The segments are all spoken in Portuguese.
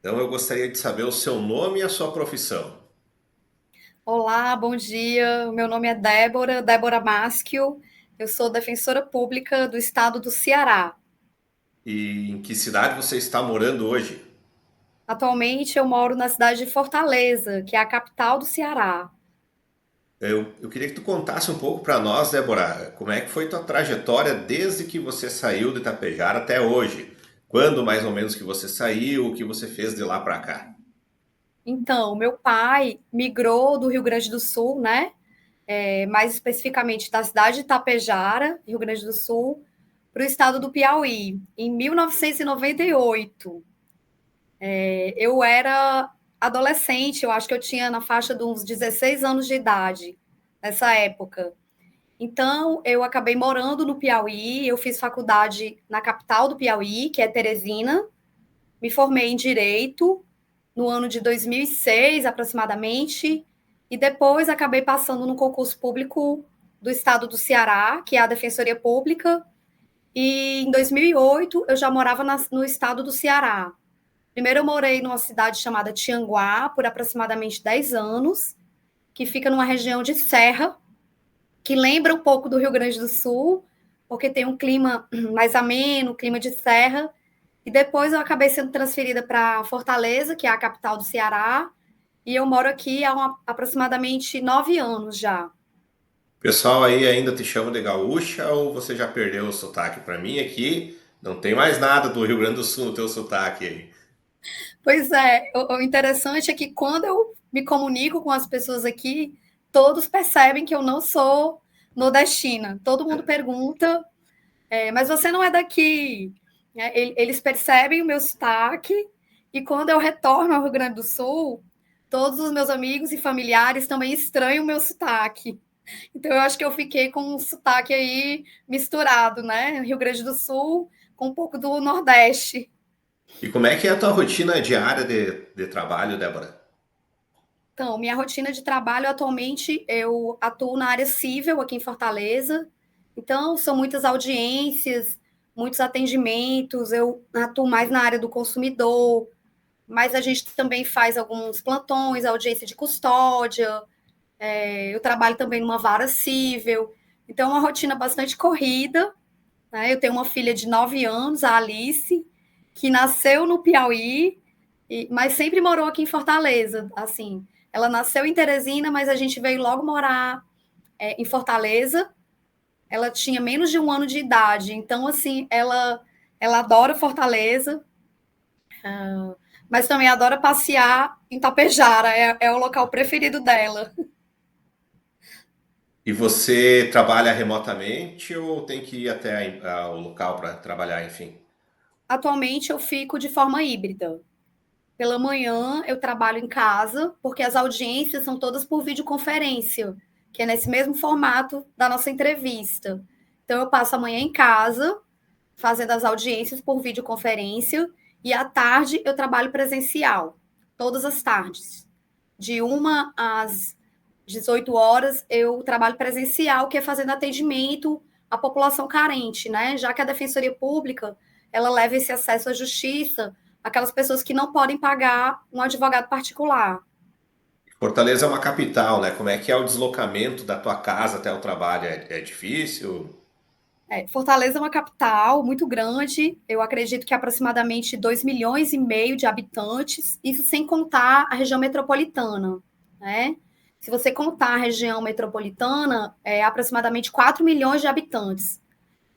Então eu gostaria de saber o seu nome e a sua profissão. Olá, bom dia. Meu nome é Débora Maschio. Eu sou defensora pública do estado do Ceará. E em que cidade você está morando hoje? Atualmente eu moro na cidade de Fortaleza, que é a capital do Ceará. Eu queria que tu contasse um pouco para nós, Débora, como é que foi tua trajetória desde que você saiu de Itapejara até hoje? Quando mais ou menos que você saiu, o que você fez de lá para cá? Então, meu pai migrou do Rio Grande do Sul, né? Mais especificamente da cidade de Itapejara, Rio Grande do Sul, para o estado do Piauí, em 1998. Eu era adolescente, eu acho que eu tinha na faixa de uns 16 anos de idade nessa época. Então, eu acabei morando no Piauí, eu fiz faculdade na capital do Piauí, que é Teresina, me formei em Direito no ano de 2006, aproximadamente, e depois acabei passando no concurso público do estado do Ceará, que é a Defensoria Pública, e em 2008 eu já morava no estado do Ceará. Primeiro eu morei numa cidade chamada Tianguá por aproximadamente 10 anos, que fica numa região de serra, que lembra um pouco do Rio Grande do Sul, porque tem um clima mais ameno, clima de serra. E depois eu acabei sendo transferida para Fortaleza, que é a capital do Ceará, e eu moro aqui há aproximadamente 9 anos já. O pessoal aí ainda te chama de gaúcha ou você já perdeu o sotaque? Para mim aqui não tem mais nada do Rio Grande do Sul no teu sotaque aí. Pois é, o interessante é que quando eu me comunico com as pessoas aqui, todos percebem que eu não sou nordestina. Todo mundo pergunta, mas você não é daqui. Eles percebem o meu sotaque, e quando eu retorno ao Rio Grande do Sul, todos os meus amigos e familiares também estranham o meu sotaque. Então, eu acho que eu fiquei com um sotaque aí misturado, né? Rio Grande do Sul com um pouco do Nordeste. E como é que é a tua rotina diária de trabalho, Débora? Então, minha rotina de trabalho atualmente, eu atuo na área civil aqui em Fortaleza. Então, são muitas audiências, muitos atendimentos. Eu atuo mais na área do consumidor, mas a gente também faz alguns plantões, audiência de custódia. Eu trabalho também numa vara civil. Então, é uma rotina bastante corrida, né? Eu tenho uma filha de 9 anos, a Alice, que nasceu no Piauí, mas sempre morou aqui em Fortaleza. Assim, ela nasceu em Teresina, mas a gente veio logo morar em Fortaleza. Ela tinha menos de um ano de idade, então assim, ela adora Fortaleza, mas também adora passear em Tapejara, é o local preferido dela. E você trabalha remotamente ou tem que ir até o local para trabalhar, enfim? Atualmente eu fico de forma híbrida. Pela manhã eu trabalho em casa, porque as audiências são todas por videoconferência, que é nesse mesmo formato da nossa entrevista. Então eu passo a manhã em casa, fazendo as audiências por videoconferência, e à tarde eu trabalho presencial, todas as tardes. De 1 às 18 horas eu trabalho presencial, que é fazendo atendimento à população carente, né? Já que a Defensoria Pública, ela leva esse acesso à justiça àquelas pessoas que não podem pagar um advogado particular. Fortaleza é uma capital, né? Como é que é o deslocamento da tua casa até o trabalho? É difícil? Fortaleza é uma capital muito grande, eu acredito que aproximadamente 2,5 milhões de habitantes, isso sem contar a região metropolitana, né? Se você contar a região metropolitana, é aproximadamente 4 milhões de habitantes.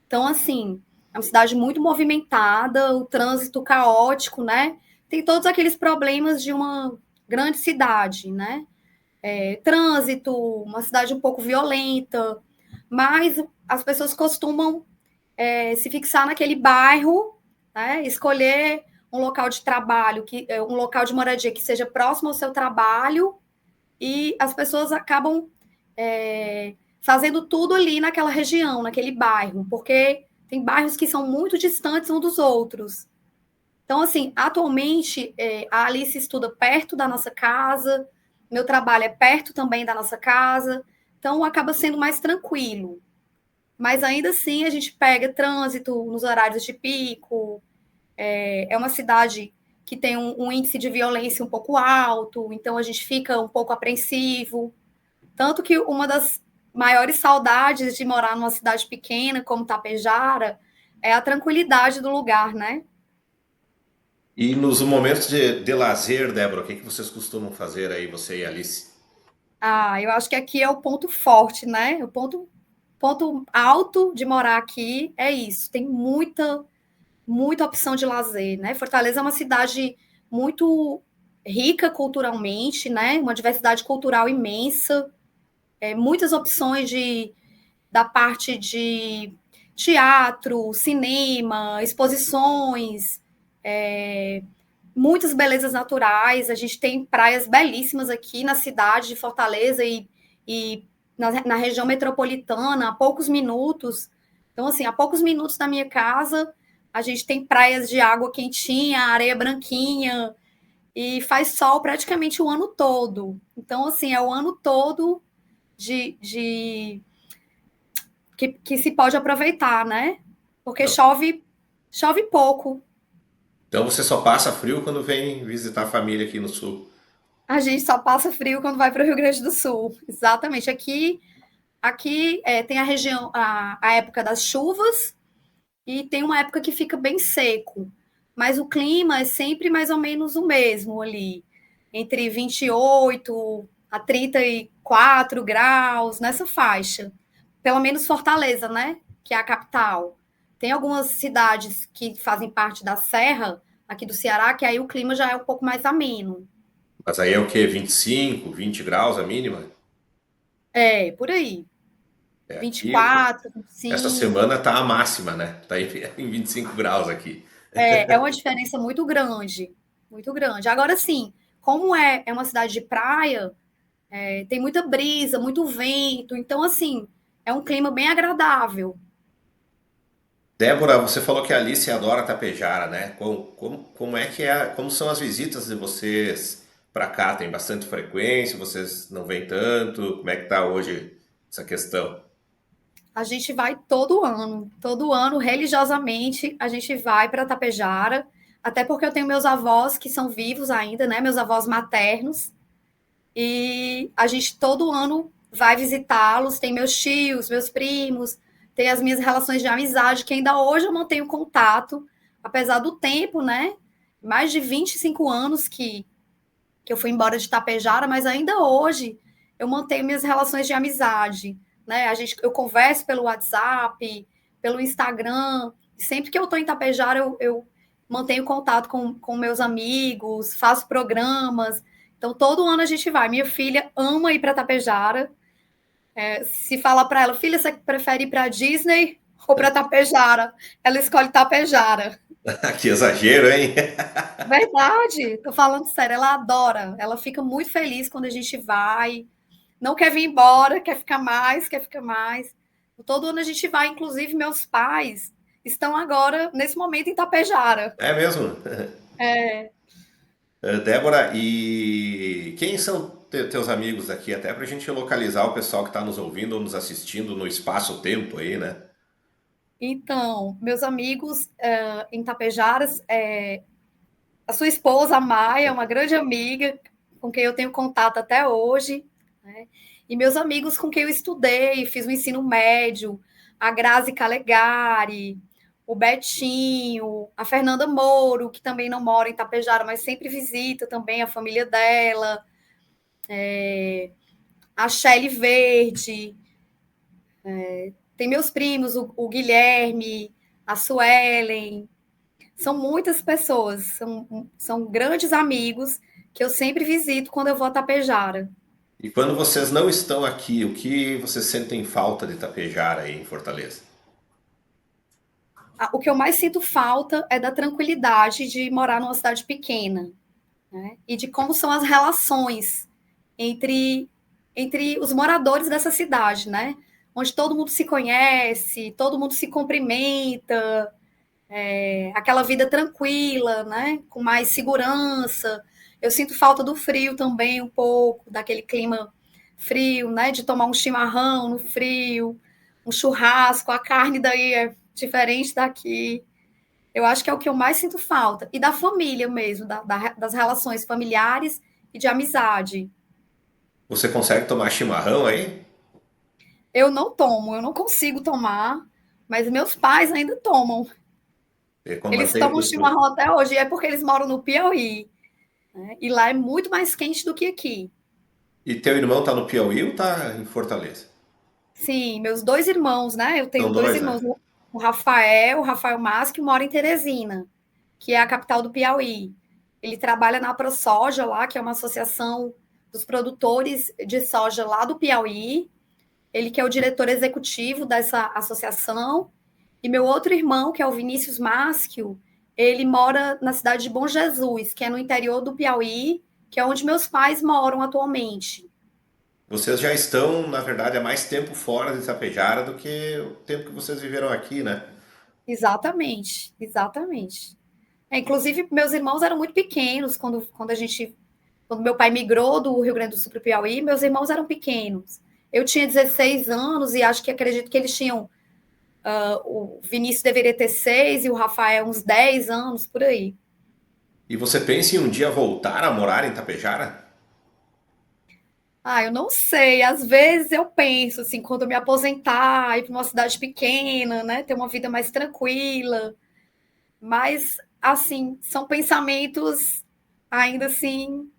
Então, assim, é uma cidade muito movimentada, o trânsito caótico, né? Tem todos aqueles problemas de uma grande cidade, né? Trânsito, uma cidade um pouco violenta, mas as pessoas costumam se fixar naquele bairro, né? Escolher um local de trabalho, um local de moradia que seja próximo ao seu trabalho, e as pessoas acabam fazendo tudo ali naquela região, naquele bairro, porque tem bairros que são muito distantes uns dos outros. Então, assim, atualmente, a Alice estuda perto da nossa casa, meu trabalho é perto também da nossa casa, então acaba sendo mais tranquilo. Mas ainda assim, a gente pega trânsito nos horários de pico. É uma cidade que tem um índice de violência um pouco alto, então a gente fica um pouco apreensivo. Tanto que uma das maiores saudades de morar numa cidade pequena como Tapejara é a tranquilidade do lugar, né? E nos momentos de lazer, Débora, o que que vocês costumam fazer aí, você e a Alice? Ah, eu acho que aqui é o ponto forte, né? Ponto alto de morar aqui é isso. Tem muita opção de lazer, né? Fortaleza é uma cidade muito rica culturalmente, né? Uma diversidade cultural imensa, muitas opções da parte de teatro, cinema, exposições, muitas belezas naturais. A gente tem praias belíssimas aqui na cidade de Fortaleza e na região metropolitana, a poucos minutos. Então, assim, a poucos minutos da minha casa, a gente tem praias de água quentinha, areia branquinha, e faz sol praticamente o ano todo. Então, assim, é o ano todo de que se pode aproveitar, né? Porque Então, chove pouco. então você só passa frio quando vem visitar a família aqui no sul. A gente só passa frio quando vai para o Rio Grande do Sul. Exatamente. Aqui tem a região, a época das chuvas e tem uma época que fica bem seco. Mas o clima é sempre mais ou menos o mesmo ali, entre 28 a 34 graus, nessa faixa. Pelo menos Fortaleza, né? Que é a capital. Tem algumas cidades que fazem parte da Serra, aqui do Ceará, que aí o clima já é um pouco mais ameno. Mas aí é o quê? 25, 20 graus a mínima? É, por aí. É aqui. 24, Essa 25. semana tá a máxima, né? Tá em 25 graus aqui. É uma diferença muito grande. Muito grande. Agora, sim, como é uma cidade de praia, tem muita brisa, muito vento. Então, assim, é um clima bem agradável. Débora, você falou que a Alice adora Tapejara, né? Como é que é, como são as visitas de vocês para cá? Tem bastante frequência? Vocês não vêm tanto? Como é que tá hoje essa questão? A gente vai todo ano, religiosamente, a gente vai para Tapejara, até porque eu tenho meus avós que são vivos ainda, né? Meus avós maternos, e a gente todo ano vai visitá-los. Tem meus tios, meus primos, tem as minhas relações de amizade, que ainda hoje eu mantenho contato, apesar do tempo, né? Mais de 25 anos que eu fui embora de Tapejara, mas ainda hoje eu mantenho minhas relações de amizade, né? Eu converso pelo WhatsApp, pelo Instagram, sempre que eu estou em Tapejara eu mantenho contato com meus amigos, faço programas. Então todo ano a gente vai. Minha filha ama ir para Tapejara. Se falar para ela, filha, você prefere ir para Disney ou para Tapejara? Ela escolhe Tapejara. Que exagero, hein? Verdade, tô falando sério, ela adora, ela fica muito feliz quando a gente vai, não quer vir embora, quer ficar mais, quer ficar mais. Todo ano a gente vai, inclusive meus pais estão agora, nesse momento, em Tapejara. É mesmo? Débora, e quem são teus amigos aqui? Até pra gente localizar o pessoal que está nos ouvindo ou nos assistindo no espaço-tempo aí, né? Então, meus amigos em Tapejara, a sua esposa, a Maia, é uma grande amiga com quem eu tenho contato até hoje, né? E meus amigos com quem eu estudei, fiz o ensino médio, a Grazi Calegari, o Betinho, a Fernanda Moro, que também não mora em Tapejara, mas sempre visita também a família dela, a Shelly Verde, tem meus primos, o Guilherme, a Suelen, são muitas pessoas, são grandes amigos que eu sempre visito quando eu vou a Tapejara. E quando vocês não estão aqui, o que vocês sentem falta de Tapejara aí em Fortaleza? O que eu mais sinto falta é da tranquilidade de morar numa cidade pequena, né? E de como são as relações entre, entre os moradores dessa cidade, né? Onde todo mundo se conhece, todo mundo se cumprimenta, aquela vida tranquila, né? Com mais segurança. Eu sinto falta do frio também um pouco, daquele clima frio, né? De tomar um chimarrão no frio, um churrasco, a carne daí é diferente daqui. Eu acho que é o que eu mais sinto falta. E da família mesmo, das relações familiares e de amizade. Você consegue tomar chimarrão aí? Eu não tomo, eu não consigo tomar, mas meus pais ainda tomam. É, quando Eles mantém o tomam costume. chimarrão até hoje, e é porque eles moram no Piauí, né? E lá é muito mais quente do que aqui. E teu irmão tá no Piauí ou tá em Fortaleza? Sim, meus dois irmãos, né? Eu São tenho dois dois, né? irmãos, o Rafael Mas, que mora em Teresina, que é a capital do Piauí. Ele trabalha na ProSoja lá, que é uma associação dos produtores de soja lá do Piauí. Ele que é o diretor executivo dessa associação. E meu outro irmão, que é o Vinícius Maschio, ele mora na cidade de Bom Jesus, que é no interior do Piauí, que é onde meus pais moram atualmente. Vocês já estão, na verdade, há mais tempo fora de Itapejara do que o tempo que vocês viveram aqui, né? Exatamente, exatamente. Inclusive, meus irmãos eram muito pequenos quando meu pai migrou do Rio Grande do Sul para o Piauí, meus irmãos eram pequenos. Eu tinha 16 anos e acredito que eles tinham. O Vinícius deveria ter 6 e o Rafael uns 10 anos, por aí. E você pensa em um dia voltar a morar em Itapejara? Eu não sei. Às vezes eu penso, assim, quando eu me aposentar, ir para uma cidade pequena, né? Ter uma vida mais tranquila. Mas, assim, são pensamentos ainda assim,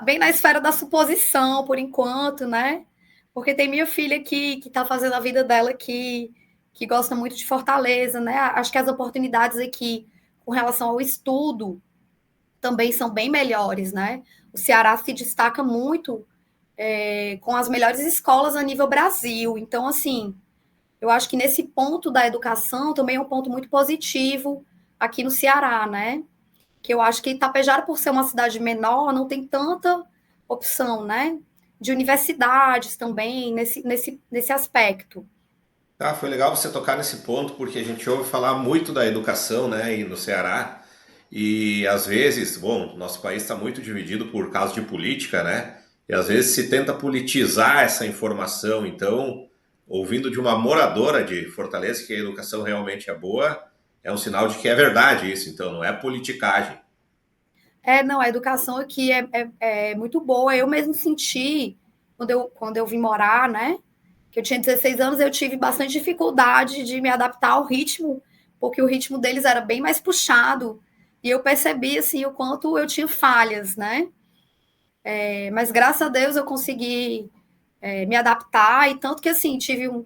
bem na esfera da suposição, por enquanto, né? Porque tem minha filha aqui, que está fazendo a vida dela aqui, que gosta muito de Fortaleza, né? Acho que as oportunidades aqui com relação ao estudo também são bem melhores, né? O Ceará se destaca muito com as melhores escolas a nível Brasil. Então, assim, eu acho que nesse ponto da educação também é um ponto muito positivo aqui no Ceará, né? Que eu acho que Itapejara, por ser uma cidade menor, não tem tanta opção, né? De universidades também, nesse aspecto. Ah, foi legal você tocar nesse ponto, porque a gente ouve falar muito da educação, né, aí no Ceará, e às vezes, bom, nosso país está muito dividido por causa de política, né, e às vezes se tenta politizar essa informação, então, ouvindo de uma moradora de Fortaleza que a educação realmente é boa, é um sinal de que é verdade isso, então, não é politicagem. Não, a educação aqui é muito boa. Eu mesmo senti, quando eu vim morar, né? Que eu tinha 16 anos, eu tive bastante dificuldade de me adaptar ao ritmo, porque o ritmo deles era bem mais puxado. E eu percebi, assim, o quanto eu tinha falhas, né? Mas graças a Deus eu consegui me adaptar, e tanto que, assim, tive um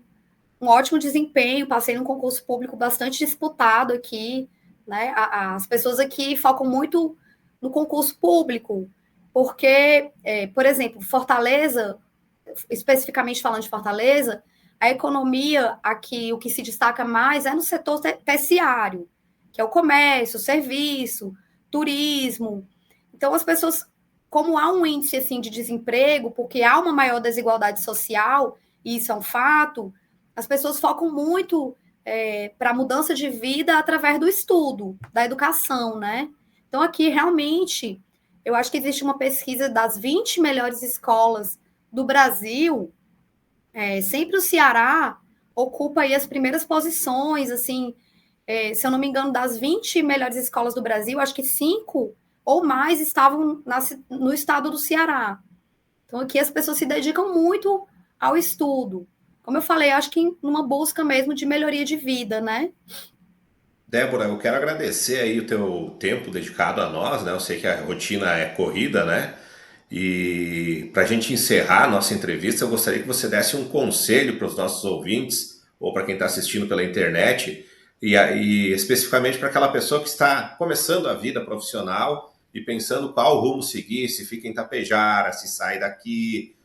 ótimo desempenho, passei num concurso público bastante disputado aqui, né? As pessoas aqui focam muito no concurso público, porque, por exemplo, Fortaleza, especificamente falando de Fortaleza, a economia aqui, o que se destaca mais é no setor terciário, que é o comércio, o serviço, turismo. Então, as pessoas, como há um índice assim de desemprego, porque há uma maior desigualdade social, e isso é um fato, as pessoas focam muito para a mudança de vida através do estudo, da educação, né? Então, aqui, realmente, eu acho que existe uma pesquisa das 20 melhores escolas do Brasil, sempre o Ceará ocupa aí as primeiras posições, assim, se eu não me engano, das 20 melhores escolas do Brasil, acho que 5 ou mais estavam no estado do Ceará. Então, aqui as pessoas se dedicam muito ao estudo. Como eu falei, acho que numa busca mesmo de melhoria de vida, né? Débora, eu quero agradecer aí o teu tempo dedicado a nós, né? Eu sei que a rotina é corrida, né? E para a gente encerrar a nossa entrevista, eu gostaria que você desse um conselho para os nossos ouvintes, ou para quem está assistindo pela internet, e especificamente para aquela pessoa que está começando a vida profissional e pensando qual rumo seguir, se fica em Tapejara, se sai daqui,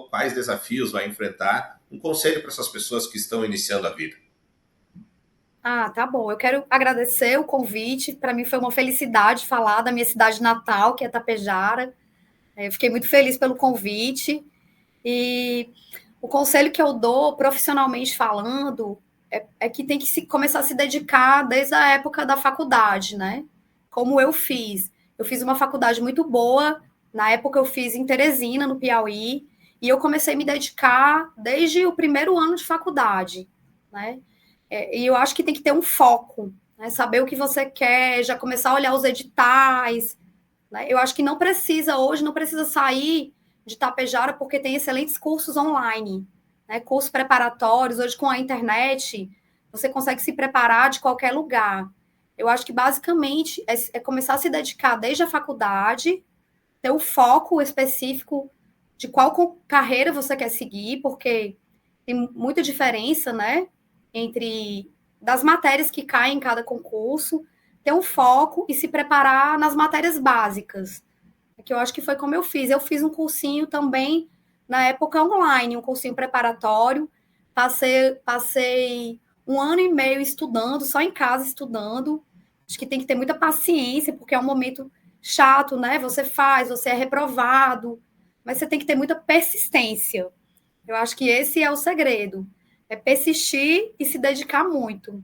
quais desafios vai enfrentar. Um conselho para essas pessoas que estão iniciando a vida. Tá bom. Eu quero agradecer o convite. Para mim foi uma felicidade falar da minha cidade natal, que é Tapejara. Eu fiquei muito feliz pelo convite. E o conselho que eu dou, profissionalmente falando, é que tem que começar a se dedicar desde a época da faculdade, né? Como eu fiz. Eu fiz uma faculdade muito boa. Na época, eu fiz em Teresina, no Piauí. E eu comecei a me dedicar desde o primeiro ano de faculdade, né? E eu acho que tem que ter um foco, né? Saber o que você quer, já começar a olhar os editais, né? Eu acho que não precisa, hoje, não precisa sair de Tapejara, porque tem excelentes cursos online, né? Cursos preparatórios, hoje com a internet, você consegue se preparar de qualquer lugar. Eu acho que, basicamente, é começar a se dedicar desde a faculdade, ter o foco específico de qual carreira você quer seguir, porque tem muita diferença, né, entre das matérias que caem em cada concurso, ter um foco e se preparar nas matérias básicas, que eu acho que foi como eu fiz. Eu fiz um cursinho também, na época online, um cursinho preparatório, passei 1 ano e meio estudando, só em casa estudando. Acho que tem que ter muita paciência, porque é um momento chato, né? Você faz, você é reprovado, mas você tem que ter muita persistência. Eu acho que esse é o segredo. É persistir e se dedicar muito.